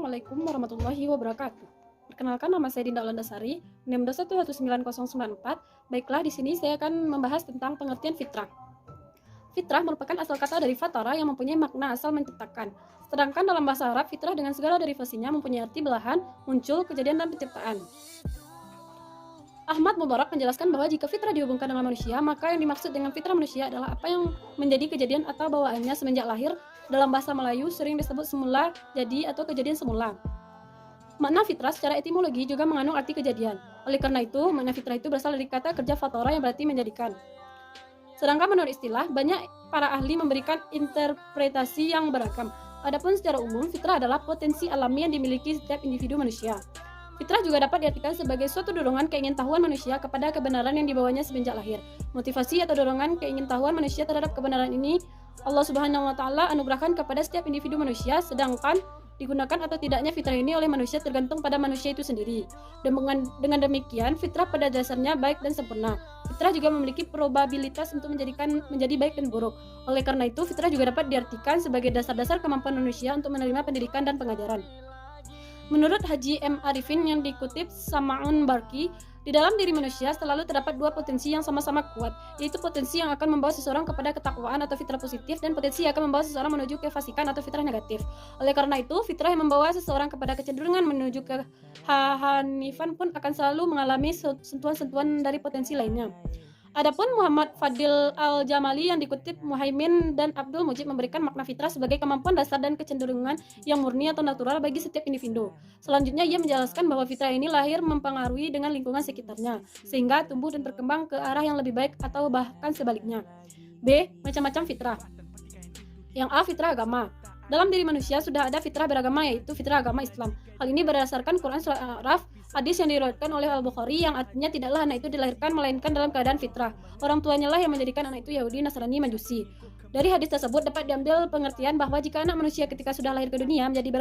Assalamualaikum warahmatullahi wabarakatuh. Perkenalkan, nama saya Dinda Aulandasari, NIM 2119094. Baiklah, di sini saya akan membahas tentang pengertian fitrah. Fitrah merupakan asal kata dari fatara yang mempunyai makna asal menciptakan. Sedangkan dalam bahasa Arab, fitrah dengan segala derivasinya mempunyai arti belahan, muncul, kejadian, dan penciptaan. Ahmad Mubarak menjelaskan bahwa jika fitrah dihubungkan dengan manusia, maka yang dimaksud dengan fitrah manusia adalah apa yang menjadi kejadian atau bawaannya semenjak lahir. Dalam bahasa Melayu sering disebut semula jadi atau kejadian semula. Makna fitrah secara etimologi juga mengandung arti kejadian. Oleh karena itu, makna fitrah itu berasal dari kata kerja fatora yang berarti menjadikan. Sedangkan menurut istilah, banyak para ahli memberikan interpretasi yang beragam. Adapun secara umum, fitrah adalah potensi alami yang dimiliki setiap individu manusia. Fitrah juga dapat diartikan sebagai suatu dorongan keingintahuan manusia kepada kebenaran yang dibawanya semenjak lahir. Motivasi atau dorongan keingintahuan manusia terhadap kebenaran ini Allah Subhanahu wa Ta'ala anugerahkan kepada setiap individu manusia, sedangkan digunakan atau tidaknya fitrah ini oleh manusia tergantung pada manusia itu sendiri. Dengan demikian, fitrah pada dasarnya baik dan sempurna. Fitrah juga memiliki probabilitas untuk menjadi baik dan buruk. Oleh karena itu, fitrah juga dapat diartikan sebagai dasar-dasar kemampuan manusia untuk menerima pendidikan dan pengajaran. Menurut Haji M. Arifin yang dikutip Sama'un Barki, di dalam diri manusia selalu terdapat dua potensi yang sama-sama kuat, yaitu potensi yang akan membawa seseorang kepada ketakwaan atau fitrah positif dan potensi yang akan membawa seseorang menuju kefasikan atau fitrah negatif. Oleh karena itu, fitrah yang membawa seseorang kepada kecenderungan menuju ke kehanifan pun akan selalu mengalami sentuhan-sentuhan dari potensi lainnya. Adapun Muhammad Fadil Al-Jamali yang dikutip Muhaimin dan Abdul Mujib memberikan makna fitrah sebagai kemampuan dasar dan kecenderungan yang murni atau natural bagi setiap individu. Selanjutnya ia menjelaskan bahwa fitrah ini lahir mempengaruhi dengan lingkungan sekitarnya, sehingga tumbuh dan berkembang ke arah yang lebih baik atau bahkan sebaliknya. B. Macam-macam fitrah. Yang A. Fitrah agama. Dalam diri manusia sudah ada fitrah beragama, yaitu fitrah agama Islam. Hal ini berdasarkan Quran Surah Al-A'raf, hadis yang diriwayatkan oleh Al-Bukhari yang artinya tidaklah anak itu dilahirkan melainkan dalam keadaan fitrah. Orang tuanya lah yang menjadikan anak itu Yahudi, Nasrani, Majusi. Dari hadis tersebut dapat diambil pengertian bahwa jika anak manusia ketika sudah lahir ke dunia menjadi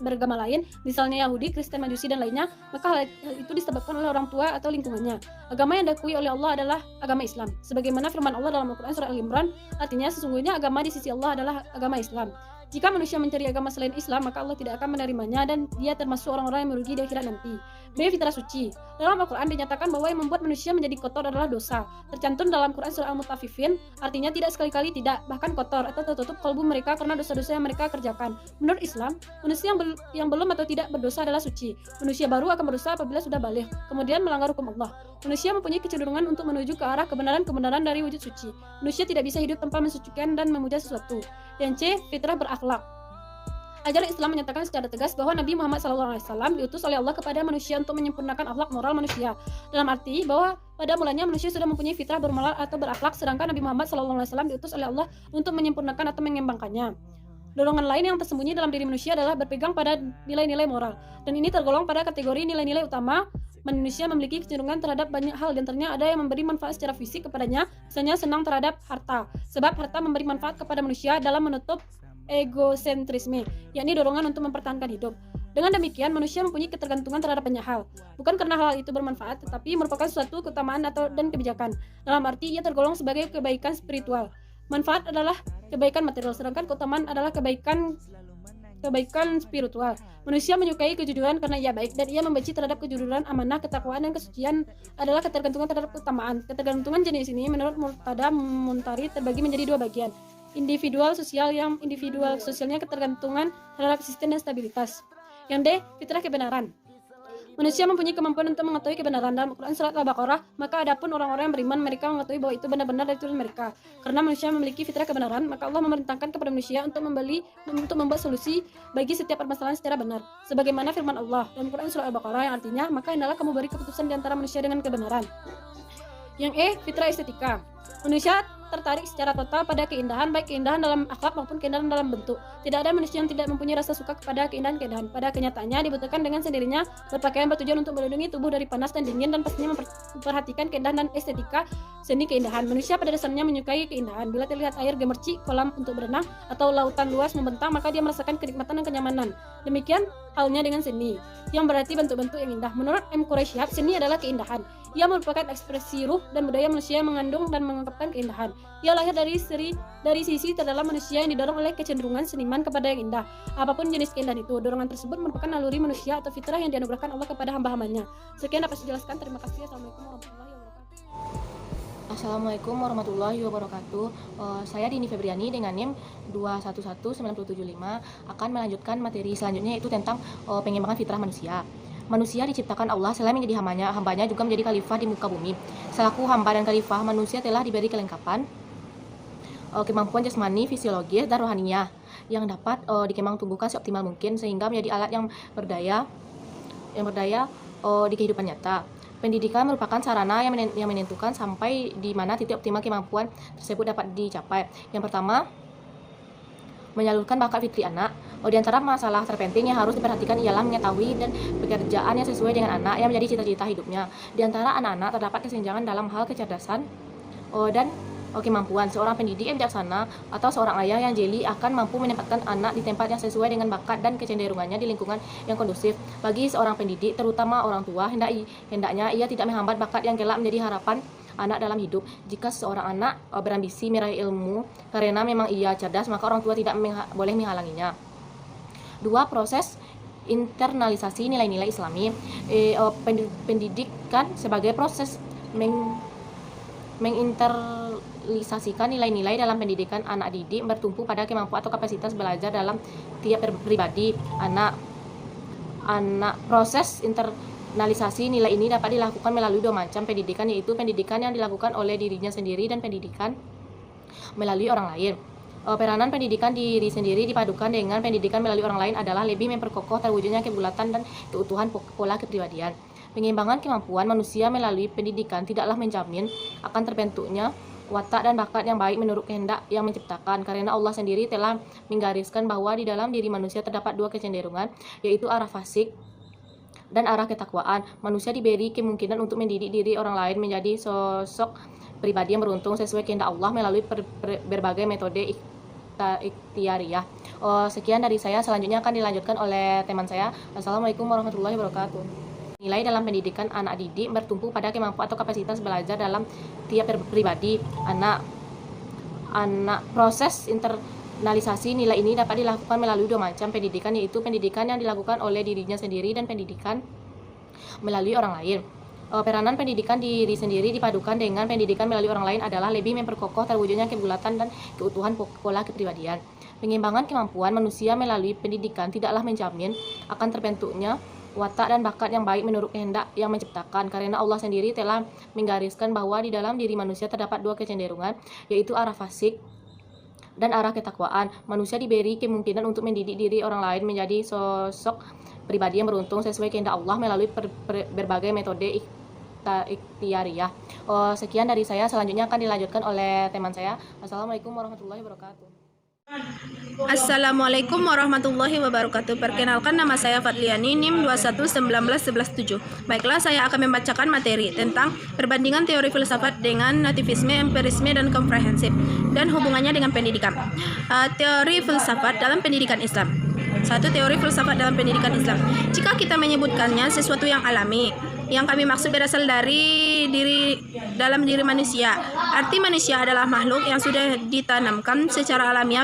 beragama lain, misalnya Yahudi, Kristen, Majusi, dan lainnya, maka hal itu disebabkan oleh orang tua atau lingkungannya. Agama yang diakui oleh Allah adalah agama Islam. Sebagaimana firman Allah dalam Al-Quran Surah Al-Imran, artinya sesungguhnya agama di sisi Allah adalah agama Islam. Jika manusia mencari agama selain Islam, maka Allah tidak akan menerimanya dan dia termasuk orang-orang yang merugi di akhirat nanti. B. Fitrah suci. Dalam Al-Quran dinyatakan bahwa yang membuat manusia menjadi kotor adalah dosa. Tercantum dalam Quran Surah Al-Mutaffifin, artinya tidak sekali-kali tidak, bahkan kotor atau tertutup kalbu mereka karena dosa-dosa yang mereka kerjakan. Menurut Islam, manusia yang belum atau tidak berdosa adalah suci. Manusia baru akan berdosa apabila sudah baligh, kemudian melanggar hukum Allah. Manusia mempunyai kecenderungan untuk menuju ke arah kebenaran-kebenaran dari wujud suci. Manusia tidak bisa hidup tanpa mensucikan dan memuja sesuatu. Yang C. Fitrah berakhlak. Ajaran Islam menyatakan secara tegas bahwa Nabi Muhammad SAW diutus oleh Allah kepada manusia untuk menyempurnakan akhlak moral manusia. Dalam arti bahwa pada mulanya manusia sudah mempunyai fitrah bermoral atau berakhlak, sedangkan Nabi Muhammad SAW diutus oleh Allah untuk menyempurnakan atau mengembangkannya. Dorongan lain yang tersembunyi dalam diri manusia adalah berpegang pada nilai-nilai moral, dan ini tergolong pada kategori nilai-nilai utama. Manusia memiliki kecenderungan terhadap banyak hal, dan ternyata ada yang memberi manfaat secara fisik kepadanya, misalnya senang terhadap harta, sebab harta memberi manfaat kepada manusia dalam menutup egosentrisme, yakni dorongan untuk mempertahankan hidup. Dengan demikian, manusia mempunyai ketergantungan terhadap banyak hal, bukan karena hal itu bermanfaat, tetapi merupakan suatu keutamaan dan kebijakan. Dalam arti, ia tergolong sebagai kebaikan spiritual. Manfaat adalah kebaikan material, sedangkan keutamaan adalah kebaikan spiritual. Manusia menyukai kejujuran karena ia baik, dan ia membenci terhadap kejujuran, amanah, ketakwaan, dan kesucian adalah ketergantungan terhadap keutamaan. Ketergantungan jenis ini menurut Murtada Muntari terbagi menjadi dua bagian. Individual sosialnya ketergantungan terhadap sistem dan stabilitas. Yang D. Fitrah kebenaran. Manusia mempunyai kemampuan untuk mengetahui kebenaran. Dalam Al-Quran Surat Al-Baqarah, maka adapun orang-orang yang beriman, mereka mengetahui bahwa itu benar-benar dari Tuhan mereka. Karena manusia memiliki fitrah kebenaran, maka Allah memerintahkan kepada manusia untuk membuat solusi bagi setiap permasalahan secara benar. Sebagaimana firman Allah dalam Al-Quran Surat Al-Baqarah yang artinya, maka hendaklah kamu beri keputusan di antara manusia dengan kebenaran. Yang E. Fitrah estetika. Manusia tertarik secara total pada keindahan, baik keindahan dalam akhlak maupun keindahan dalam bentuk. Tidak ada manusia yang tidak mempunyai rasa suka kepada keindahan-keindahan. Pada kenyataannya dibutuhkan dengan sendirinya berpakaian bertujuan untuk melindungi tubuh dari panas dan dingin, dan pastinya memperhatikan keindahan dan estetika seni keindahan. Manusia pada dasarnya menyukai keindahan. Bila terlihat air gemercik, kolam untuk berenang, atau lautan luas membentang, maka dia merasakan kenikmatan dan kenyamanan. Demikian halnya dengan seni, yang berarti bentuk-bentuk yang indah. Menurut M. Quraisyhab, seni adalah keindahan. Ia merupakan ekspresi ruh dan budaya manusia yang mengandung dan mengungkapkan keindahan. Ia lahir dari sisi terdalam manusia yang didorong oleh kecenderungan seniman kepada yang indah. Apapun jenis keindahan itu, dorongan tersebut merupakan naluri manusia atau fitrah yang dianugerahkan Allah kepada hamba-hambanya. Sekian dapat saya jelaskan. Terima kasih. Assalamualaikum warahmatullahi wabarakatuh. Assalamualaikum warahmatullahi wabarakatuh. Saya Dini Febriani dengan NIM 211975 akan melanjutkan materi selanjutnya, yaitu tentang pengembangan fitrah manusia. Manusia diciptakan Allah selain menjadi hambanya juga menjadi khalifah di muka bumi. Selaku hamba dan khalifah, manusia telah diberi kelengkapan kemampuan jasmani, fisiologis, dan rohaniah yang dapat dikembang tumbuhkan seoptimal mungkin sehingga menjadi alat yang berdaya di kehidupan nyata. Pendidikan merupakan sarana yang menentukan sampai di mana titik optimal kemampuan tersebut dapat dicapai. Yang pertama, menyalurkan bakat fitri anak. Di antara masalah terpenting yang harus diperhatikan ialah mengetahui dan pekerjaan yang sesuai dengan anak yang menjadi cita-cita hidupnya. Di antara anak-anak terdapat kesenjangan dalam hal kecerdasan dan kemampuan. Seorang pendidik yang bijaksana atau seorang ayah yang jeli akan mampu menempatkan anak di tempat yang sesuai dengan bakat dan kecenderungannya di lingkungan yang kondusif. Bagi seorang pendidik, terutama orang tua, hendaknya ia tidak menghambat bakat yang kelak menjadi harapan anak dalam hidup. Jika seorang anak berambisi meraih ilmu karena memang ia cerdas, maka orang tua tidak boleh menghalanginya. 2. Proses internalisasi nilai-nilai Islami. Pendidikan sebagai proses menginterlisasikan nilai-nilai dalam pendidikan anak didik bertumpu pada kemampuan atau kapasitas belajar dalam tiap pribadi anak. Proses internalisasi nilai ini dapat dilakukan melalui 2 macam pendidikan, yaitu pendidikan yang dilakukan oleh dirinya sendiri dan pendidikan melalui orang lain. Peranan pendidikan diri sendiri dipadukan dengan pendidikan melalui orang lain adalah lebih memperkokoh terwujudnya kebulatan dan keutuhan pola kepribadian. Pengembangan kemampuan manusia melalui pendidikan tidaklah menjamin akan terbentuknya watak dan bakat yang baik menurut kehendak yang menciptakan, karena Allah sendiri telah menggariskan bahwa di dalam diri manusia terdapat 2 kecenderungan, yaitu arah fasik dan arah ketakwaan. Manusia diberi kemungkinan untuk mendidik diri orang lain menjadi sosok pribadi yang beruntung sesuai kehendak Allah melalui berbagai metode ikhtiariyah. Sekian dari saya, selanjutnya akan dilanjutkan oleh teman saya. Assalamualaikum warahmatullahi wabarakatuh. Nilai dalam pendidikan anak didik bertumpu pada kemampuan atau kapasitas belajar dalam tiap pribadi anak. Proses internalisasi nilai ini dapat dilakukan melalui 2 macam pendidikan, yaitu pendidikan yang dilakukan oleh dirinya sendiri dan pendidikan melalui orang lain. Peranan pendidikan diri sendiri dipadukan dengan pendidikan melalui orang lain adalah lebih memperkokoh terwujudnya kebulatan dan keutuhan pola kepribadian. Pengembangan kemampuan manusia melalui pendidikan tidaklah menjamin akan terbentuknya watak dan bakat yang baik menurut kehendak yang menciptakan, karena Allah sendiri telah menggariskan bahwa di dalam diri manusia terdapat 2 kecenderungan, yaitu arah fasik dan arah ketakwaan. Manusia diberi kemungkinan untuk mendidik diri orang lain menjadi sosok pribadi yang beruntung sesuai kehendak Allah melalui berbagai metode ikhtiariyah. Sekian dari saya, selanjutnya akan dilanjutkan oleh teman saya. Assalamualaikum warahmatullahi wabarakatuh. Assalamualaikum warahmatullahi wabarakatuh. Perkenalkan, nama saya Fadliani, NIM 2119117. Baiklah, saya akan membacakan materi tentang perbandingan teori filsafat dengan nativisme, empirisme, dan komprehensif, dan hubungannya dengan pendidikan. Teori filsafat dalam pendidikan Islam. 1. Teori filsafat dalam pendidikan Islam. Jika kita menyebutkannya sesuatu yang alami, yang kami maksud berasal dari dalam diri manusia. Arti manusia adalah makhluk yang sudah ditanamkan secara alamiah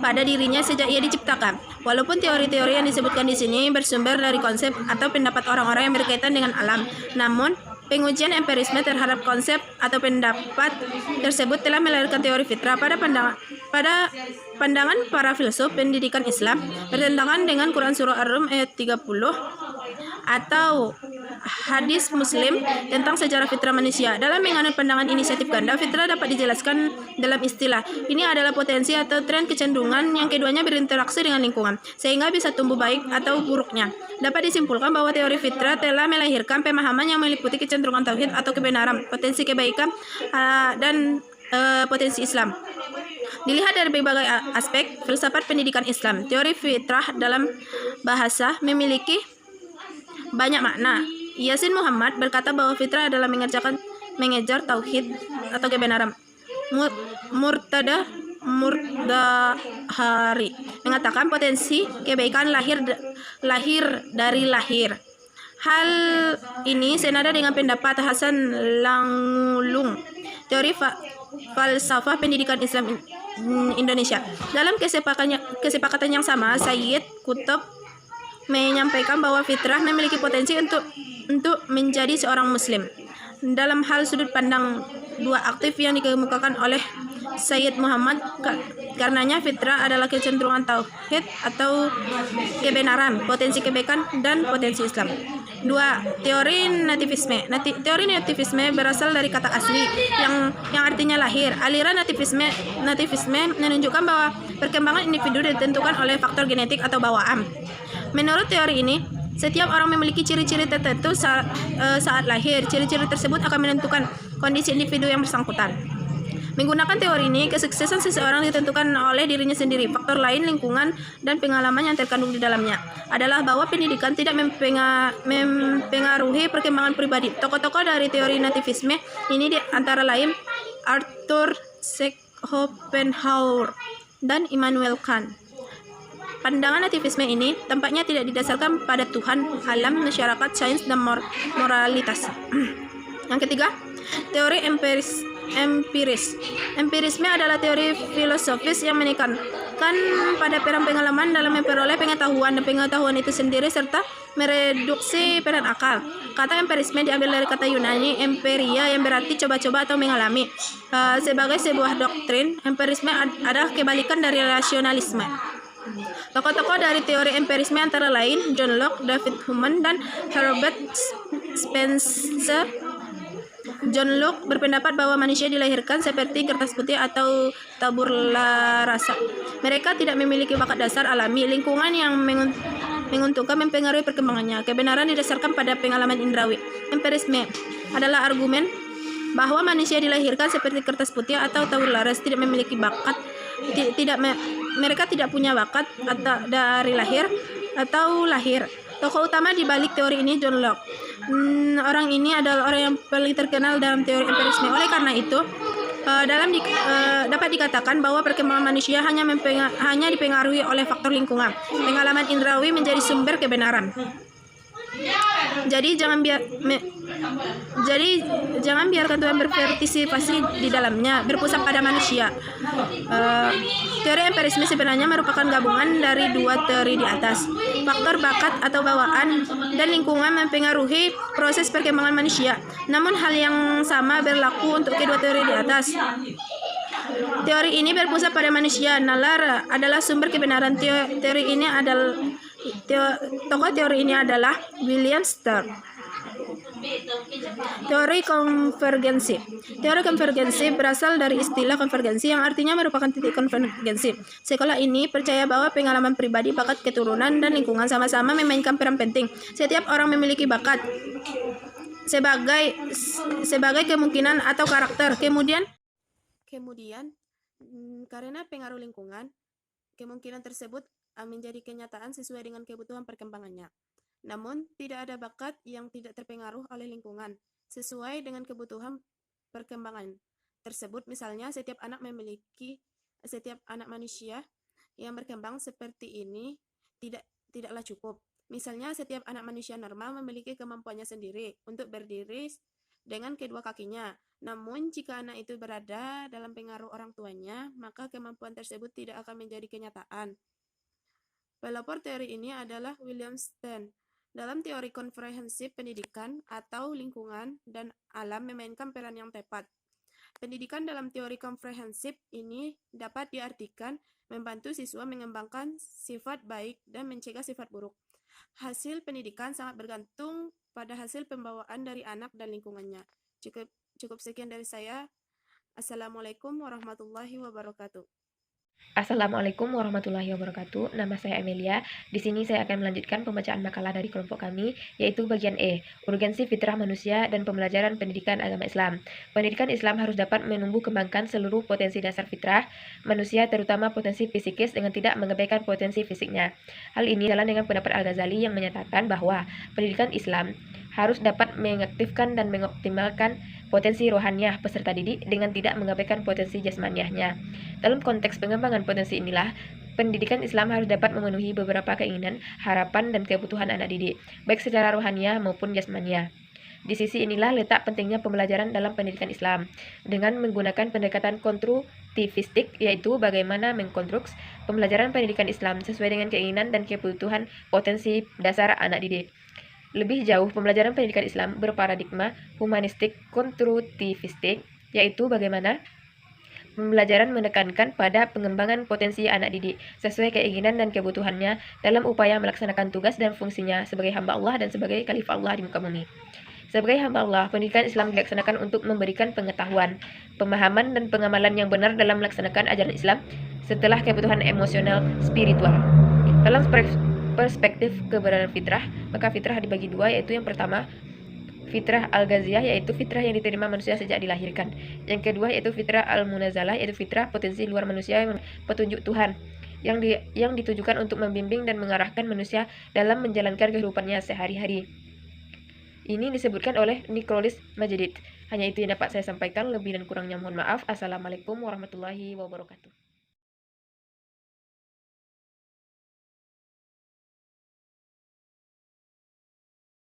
pada dirinya sejak ia diciptakan. Walaupun teori-teori yang disebutkan di sini bersumber dari konsep atau pendapat orang-orang yang berkaitan dengan alam, namun pengujian empirisme terhadap konsep atau pendapat tersebut telah melahirkan teori fitrah. Pada pandangan para filsuf pendidikan Islam bertentangan dengan Quran Surah Ar-Rum ayat 30 atau hadis Muslim tentang sejarah fitrah manusia. Dalam menganut pandangan inisiatif ganda, fitrah dapat dijelaskan dalam istilah ini adalah potensi atau tren kecenderungan yang keduanya berinteraksi dengan lingkungan, sehingga bisa tumbuh baik atau buruknya. Dapat disimpulkan bahwa teori fitrah telah melahirkan pemahaman yang meliputi kecenderungan tauhid atau kebenaran, potensi kebaikan, dan potensi Islam. Dilihat dari berbagai aspek filsafat pendidikan Islam, teori fitrah dalam bahasa memiliki banyak makna. Yasin Muhammad berkata bahwa fitrah adalah mengejar tauhid atau kebenaran. Murtada Murdahari mengatakan potensi kebaikan lahir dari lahir. Hal ini senada dengan pendapat Hasan Langulung, teori falsafah pendidikan Islam Indonesia. Dalam kesepakatan yang sama, Sayyid Qutb menyampaikan bahwa fitrah memiliki potensi untuk menjadi seorang muslim. Dalam hal sudut pandang dua aktif yang dikemukakan oleh Sayyid Muhammad, karenanya fitrah adalah kecenderungan tauhid atau kebenaran, potensi kebaikan, dan potensi Islam. 2. Teori nativisme. Teori nativisme berasal dari kata asli yang artinya lahir. Aliran nativisme menunjukkan bahwa perkembangan individu ditentukan oleh faktor genetik atau bawaan. Menurut teori ini, setiap orang memiliki ciri-ciri tertentu saat lahir. Ciri-ciri tersebut akan menentukan kondisi individu yang bersangkutan. Menggunakan teori ini, kesuksesan seseorang ditentukan oleh dirinya sendiri. Faktor lain, lingkungan, dan pengalaman yang terkandung di dalamnya adalah bahwa pendidikan tidak mempengaruhi perkembangan pribadi. Tokoh-tokoh dari teori nativisme ini antara lain Arthur Schopenhauer dan Immanuel Kant. Pandangan nativisme ini tampaknya tidak didasarkan pada Tuhan, alam, masyarakat, sains, dan moralitas. Yang ketiga, teori Empirisme adalah teori filosofis yang menekankan pada peran pengalaman dalam memperoleh pengetahuan, dan pengetahuan itu sendiri serta mereduksi peran akal. Kata empirisme diambil dari kata Yunani emperia yang berarti coba-coba atau mengalami. Sebagai sebuah doktrin, empirisme adalah kebalikan dari rasionalisme. Tokoh-tokoh dari teori empirisme antara lain John Locke, David Hume, dan Herbert Spencer. John Locke berpendapat bahwa manusia dilahirkan seperti kertas putih atau tabula rasa. Mereka tidak memiliki bakat dasar alami. Lingkungan yang menguntungkan mempengaruhi perkembangannya. Kebenaran didasarkan pada pengalaman indrawi. Empirisme adalah argumen bahwa manusia dilahirkan seperti kertas putih atau tabula rasa, tidak memiliki bakat. Mereka tidak punya bakat atau dari lahir atau lahir. Tokoh utama di balik teori ini John Locke. Orang ini adalah orang yang paling terkenal dalam teori empirisme. Oleh karena itu, dapat dikatakan bahwa perkembangan manusia hanya dipengaruhi oleh faktor lingkungan. Pengalaman indrawi menjadi sumber kebenaran. Jadi jangan biarkan Tuhan berpartisipasi di dalamnya, berpusat pada manusia. Teori empirisme sebenarnya merupakan gabungan dari dua teori di atas. Faktor bakat atau bawaan dan lingkungan mempengaruhi proses perkembangan manusia. Namun hal yang sama berlaku untuk kedua teori di atas. Teori ini berpusat pada manusia. Nalar adalah sumber kebenaran. Tokoh teori ini adalah William Stark. Teori konvergensi. Teori konvergensi berasal dari istilah konvergensi yang artinya merupakan titik konvergensi. Sekolah ini percaya bahwa pengalaman pribadi, bakat, keturunan, dan lingkungan sama-sama memainkan peran penting. Setiap orang memiliki bakat sebagai kemungkinan atau karakter. Kemudian karena pengaruh lingkungan, kemungkinan tersebut menjadi kenyataan sesuai dengan kebutuhan perkembangannya. Namun, tidak ada bakat yang tidak terpengaruh oleh lingkungan sesuai dengan kebutuhan perkembangan tersebut. Misalnya, setiap anak manusia yang berkembang seperti ini tidaklah cukup. Misalnya, setiap anak manusia normal memiliki kemampuannya sendiri untuk berdiri dengan kedua kakinya. Namun, jika anak itu berada dalam pengaruh orang tuanya, maka kemampuan tersebut tidak akan menjadi kenyataan. Pelopor teori ini adalah William Stein. Dalam teori komprehensif, pendidikan atau lingkungan dan alam memainkan peran yang tepat. Pendidikan dalam teori komprehensif ini dapat diartikan membantu siswa mengembangkan sifat baik dan mencegah sifat buruk. Hasil pendidikan sangat bergantung pada hasil pembawaan dari anak dan lingkungannya. Cukup sekian dari saya. Assalamualaikum warahmatullahi wabarakatuh. Assalamualaikum warahmatullahi wabarakatuh. Nama saya Amelia. Di sini saya akan melanjutkan pembacaan makalah dari kelompok kami, yaitu bagian E, urgensi fitrah manusia dan pembelajaran pendidikan agama Islam. Pendidikan Islam harus dapat menumbuh kembangkan seluruh potensi dasar fitrah manusia, terutama potensi fisikis, dengan tidak mengabaikan potensi fisiknya. Hal ini jalan dengan pendapat Al-Ghazali yang menyatakan bahwa pendidikan Islam harus dapat mengaktifkan dan mengoptimalkan potensi rohaniah peserta didik dengan tidak mengabaikan potensi jasmaniahnya. Dalam konteks pengembangan potensi inilah, pendidikan Islam harus dapat memenuhi beberapa keinginan, harapan, dan kebutuhan anak didik, baik secara rohaniah maupun jasmania. Di sisi inilah letak pentingnya pembelajaran dalam pendidikan Islam, dengan menggunakan pendekatan konstruktivistik, yaitu bagaimana mengkonstruksi pembelajaran pendidikan Islam sesuai dengan keinginan dan kebutuhan potensi dasar anak didik. Lebih jauh, pembelajaran pendidikan Islam berparadigma humanistik konstruktivistik, yaitu bagaimana pembelajaran menekankan pada pengembangan potensi anak didik sesuai keinginan dan kebutuhannya dalam upaya melaksanakan tugas dan fungsinya sebagai hamba Allah dan sebagai khalifah Allah di muka bumi. Sebagai hamba Allah, pendidikan Islam dilaksanakan untuk memberikan pengetahuan, pemahaman, dan pengamalan yang benar dalam melaksanakan ajaran Islam setelah kebutuhan emosional spiritual. Dalam perspektif keberadaan fitrah, maka fitrah dibagi dua, yaitu yang pertama, fitrah al-ghaziyah, yaitu fitrah yang diterima manusia sejak dilahirkan. Yang kedua yaitu fitrah al-munazalah, yaitu fitrah potensi luar manusia yang petunjuk Tuhan yang ditujukan untuk membimbing dan mengarahkan manusia dalam menjalankan kehidupannya sehari-hari. Ini disebutkan oleh Nicholas Majid. Hanya itu yang dapat saya sampaikan, lebih dan kurangnya mohon maaf. Assalamualaikum warahmatullahi wabarakatuh.